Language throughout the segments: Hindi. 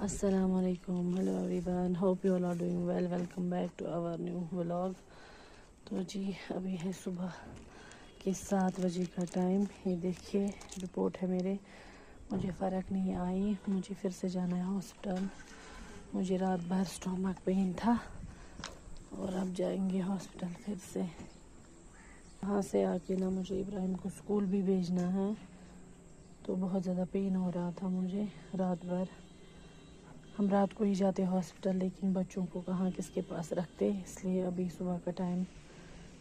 अस्सलामुअलैकुम, hello everyone, hope you all are doing well. Welcome back to our new vlog. तो जी अभी है सुबह के 7 बजे का टाइम। ये देखिए रिपोर्ट है मेरे, मुझे फ़र्क नहीं आई, मुझे फिर से जाना है हॉस्पिटल। मुझे रात भर स्टमक पेन था और अब जाएंगे हॉस्पिटल फिर से। वहाँ से आके ना मुझे इब्राहिम को स्कूल भी भेजना है, तो बहुत ज़्यादा पेन हो रहा था मुझे रात भर। हम रात को ही जाते हॉस्पिटल, लेकिन बच्चों को कहाँ किसके पास रखते, इसलिए अभी सुबह का टाइम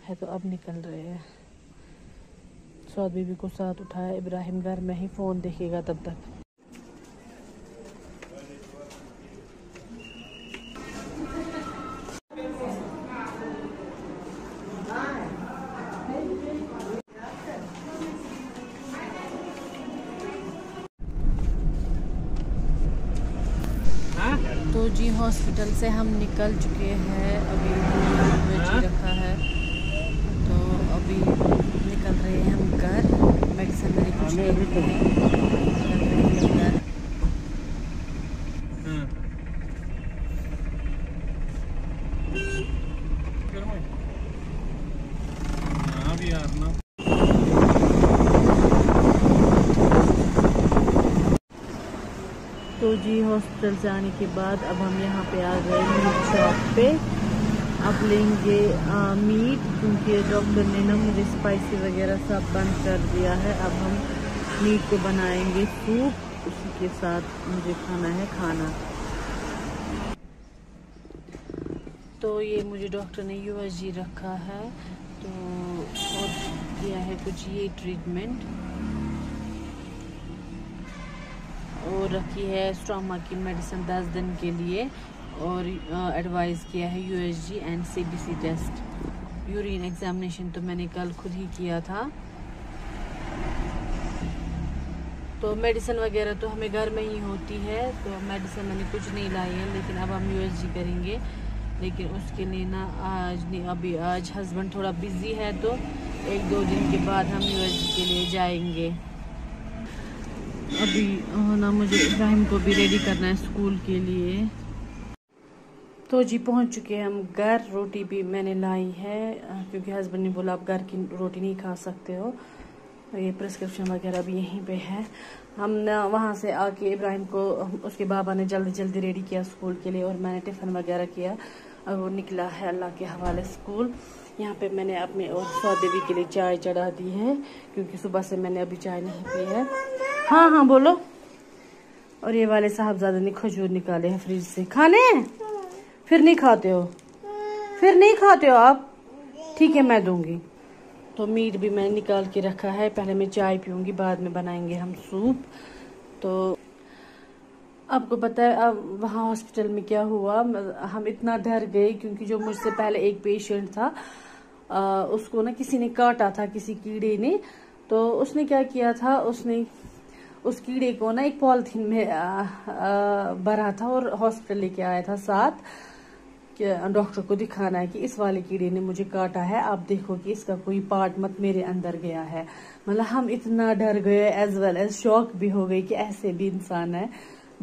है तो अब निकल रहे हैं। सौद बीबी को साथ उठाया, इब्राहिम घर में ही फ़ोन देखेगा तब तक। तो जी हॉस्पिटल से हम निकल चुके हैं, अभी हमने रखा है तो अभी निकल रहे हैं हम घर। मेडिसिन मेरी कुछ नहीं है। तो जी हॉस्पिटल से आने के बाद अब हम यहाँ पे आ गए मीट शॉप पे। अब लेंगे मीट, क्योंकि डॉक्टर ने ना मुझे स्पाइसी वगैरह सब बंद कर दिया है। अब हम मीट को बनाएंगे सूप, उसी के साथ मुझे खाना है खाना। तो ये मुझे डॉक्टर ने USG रखा है, तो और किया है कुछ ये ट्रीटमेंट, और रखी है स्टोमा की मेडिसिन 10 दिन के लिए, और एडवाइस किया है USG and CBC test. Urine examination तो मैंने कल खुद ही किया था। तो मेडिसिन वगैरह तो हमें घर में ही होती है, तो मेडिसिन मैंने कुछ नहीं लाई है, लेकिन अब हम USG करेंगे। लेकिन उसके लिए ना आज नहीं, अभी आज हस्बैंड थोड़ा बिजी है, तो 1-2 दिन के बाद हम USG के लिए जाएंगे। अभी ना मुझे इब्राहिम को भी रेडी करना है स्कूल के लिए। तो जी पहुंच चुके हैं हम घर। रोटी भी मैंने लाई है, क्योंकि हस्बैंड ने बोला आप घर की रोटी नहीं खा सकते हो। ये प्रिस्क्रिप्शन वगैरह भी यहीं पे है। हम ना वहाँ से आके इब्राहिम को उसके बाबा ने जल्दी जल्दी रेडी किया स्कूल के लिए, और मैंने टिफ़िन वगैरह किया। अब वो निकला है अल्लाह के हवाले स्कूल। यहाँ पे मैंने अपने और सौद बेबी के लिए चाय चढ़ा दी है, क्योंकि सुबह से मैंने अभी चाय नहीं पी है। हाँ हाँ बोलो। और ये वाले साहबजादे ने खजूर निकाले हैं फ्रिज से, खाने हैं? फिर नहीं खाते हो? फिर नहीं खाते हो आप? ठीक है मैं दूंगी। तो मीट भी मैंने निकाल के रखा है, पहले मैं चाय पीऊंगी, बाद में बनाएंगे हम सूप। तो आपको पता है अब वहाँ हॉस्पिटल में क्या हुआ, हम इतना डर गए, क्योंकि जो मुझसे पहले एक पेशेंट था, उसको ना किसी ने काटा था, किसी कीड़े ने। तो उसने क्या किया था, उसने उस कीड़े को ना एक पॉलिथीन में भरा था और हॉस्पिटल लेके आया था साथ, कि डॉक्टर को दिखाना है कि इस वाले कीड़े ने मुझे काटा है, आप देखो कि इसका कोई पार्ट मत मेरे अंदर गया है। मतलब हम इतना डर गए, एज वेल एज शॉक भी हो गई कि ऐसे भी इंसान है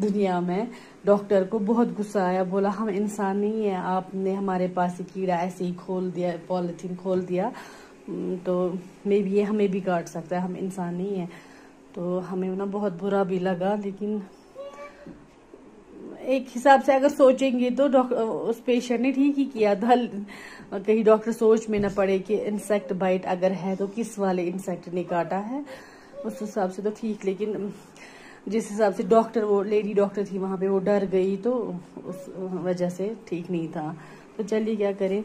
दुनिया में। डॉक्टर को बहुत गुस्सा आया, बोला हम इंसान नहीं है, आपने हमारे पास ये कीड़ा ऐसे ही खोल दिया, पॉलिथीन खोल दिया, तो मे बी ये हमें भी काट सकता है, हम इंसान नहीं है। तो हमें ना बहुत बुरा भी लगा, लेकिन एक हिसाब से अगर सोचेंगे तो उस पेशेंट ने ठीक ही किया था। कहीं डॉक्टर सोच में न पड़े कि इंसेक्ट बाइट अगर है तो किस वाले इंसेक्ट ने काटा है, उस हिसाब से तो ठीक। लेकिन जिस हिसाब से डॉक्टर, वो लेडी डॉक्टर थी वहाँ पे, वो डर गई, तो उस वजह से ठीक नहीं था। तो चलिए क्या करें।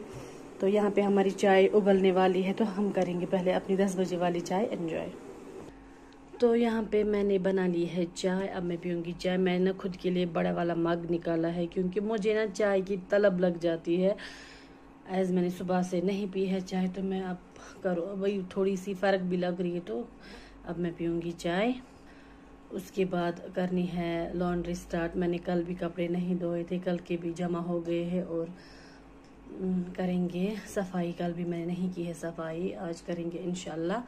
तो यहाँ पे हमारी चाय उबलने वाली है, तो हम करेंगे पहले अपनी 10 बजे वाली चाय एंजॉय। तो यहाँ पे मैंने बना ली है चाय, अब मैं पीऊँगी चाय। मैंने खुद के लिए बड़ा वाला मग निकाला है, क्योंकि मुझे ना चाय की तलब लग जाती है। एज मैंने सुबह से नहीं पी है चाय, तो मैं अब करो वही थोड़ी सी फ़र्क भी लग रही है, तो अब मैं पीऊँगी चाय। उसके बाद करनी है लॉन्ड्री स्टार्ट। मैंने कल भी कपड़े नहीं धोए थे, कल के भी जमा हो गए हैं, और करेंगे सफाई। कल भी मैंने नहीं की है सफाई, आज करेंगे इंशाल्लाह।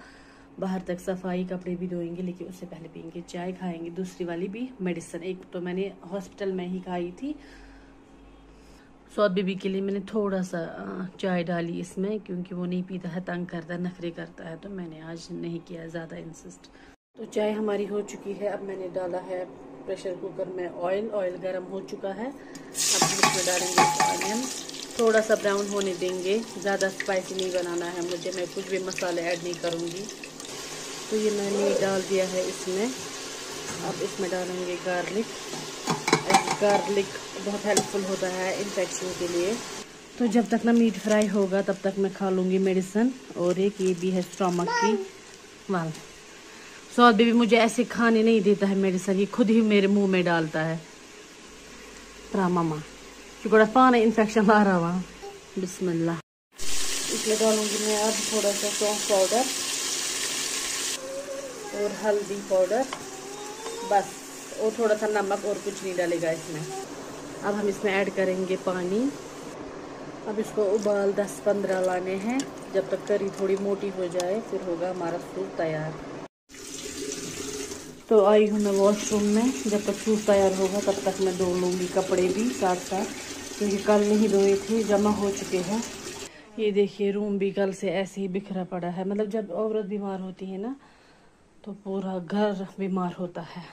बाहर तक सफाई, कपड़े भी धोएंगे, लेकिन उससे पहले पियेंगे चाय, खाएंगे दूसरी वाली भी मेडिसिन। एक तो मैंने हॉस्पिटल में ही खाई थी। सौद बेबी के लिए मैंने थोड़ा सा चाय डाली इसमें, क्योंकि वो नहीं पीता है, तंग करता है, नखरे करता है, तो मैंने आज नहीं किया ज़्यादा इंसिस्ट। तो चाय हमारी हो चुकी है। अब मैंने डाला है प्रेशर कुकर में ऑयल गर्म हो चुका है। अब हम इसमें डालेंगे ऑनियन, थोड़ा सा ब्राउन होने देंगे, ज़्यादा स्पाइसी नहीं बनाना है मुझे, मैं कुछ भी मसाले ऐड नहीं करूँगी। तो ये मैंने डाल दिया है इसमें। अब इसमें डालेंगे गार्लिक। गार्लिक बहुत हेल्पफुल होता है इन्फेक्शन के लिए। तो जब तक ना मीट फ्राई होगा तब तक मैं खा लूँगी मेडिसिन। और एक ये भी है स्टमक की वाल। सौद बेबी मुझे ऐसे खाने नहीं देता है मेडिसिन, ये खुद ही मेरे मुंह में डालता है। प्रा मामा चुकड़ा पानी इन्फेक्शन ला रहा वहाँ। बिस्मिल्लाह। इसमें डालूंगी मैं अब थोड़ा सा सौंफ पाउडर और हल्दी पाउडर, बस, और थोड़ा सा नमक, और कुछ नहीं डालेगा इसमें। अब हम इसमें ऐड करेंगे पानी। अब इसको उबाल 10-15 लाने हैं, जब तक करी थोड़ी मोटी हो जाए, फिर होगा हमारा सूप तैयार। तो आई हूँ मैं वॉशरूम में, जब तक सूप तैयार होगा तब तक मैं धो लूँगी कपड़े भी साथ साथ, क्योंकि कल नहीं धोए थे, जमा हो चुके हैं। ये देखिए रूम भी कल से ऐसे ही बिखरा पड़ा है। मतलब जब औरत बीमार होती है ना तो पूरा घर बीमार होता है।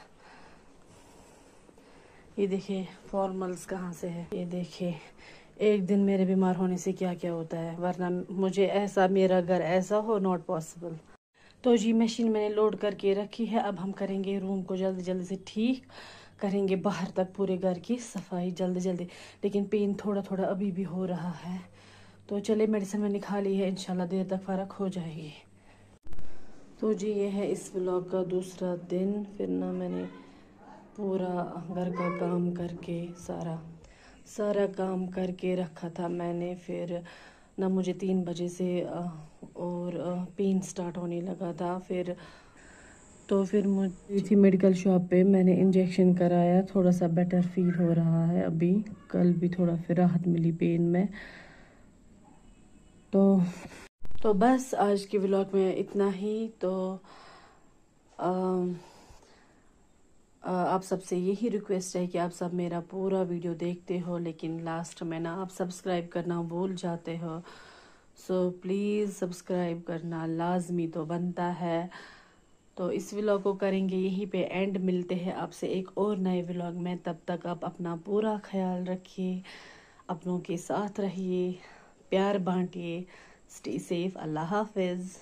ये देखिए फॉर्मल्स कहाँ से है, ये देखिए एक दिन मेरे बीमार होने से क्या क्या होता है, वरना मुझे ऐसा, मेरा घर ऐसा हो, नॉट पॉसिबल। तो जी मशीन मैंने लोड करके रखी है। अब हम करेंगे रूम को जल्दी जल्दी से ठीक, करेंगे बाहर तक पूरे घर की सफाई जल्दी जल्दी। लेकिन पेन थोड़ा थोड़ा अभी भी हो रहा है। तो चले, मेडिसिन मैंने खा ली है, इंशाल्लाह देर तक फ़र्क हो जाएगी। तो जी ये है इस व्लॉग का दूसरा दिन। फिर ना मैंने पूरा घर का काम करके सारा काम करके रखा था मैंने। फिर ना मुझे 3 बजे से और पेन स्टार्ट होने लगा था। फिर मुझे थी मेडिकल शॉप पे, मैंने इंजेक्शन कराया, थोड़ा सा बेटर फील हो रहा है अभी। कल भी थोड़ा फिर राहत मिली पेन में। तो बस आज के व्लॉग में इतना ही। तो आप सबसे यही रिक्वेस्ट है कि आप सब मेरा पूरा वीडियो देखते हो, लेकिन लास्ट में ना आप सब्सक्राइब करना भूल जाते हो। सो प्लीज़ सब्सक्राइब करना लाजमी तो बनता है। तो इस व्लॉग को करेंगे यहीं पे एंड। मिलते हैं आपसे एक और नए व्लॉग में। तब तक आप अपना पूरा ख्याल रखिए, अपनों के साथ रहिए, प्यार बांटिए। Stay safe. अल्लाह हाफिज़।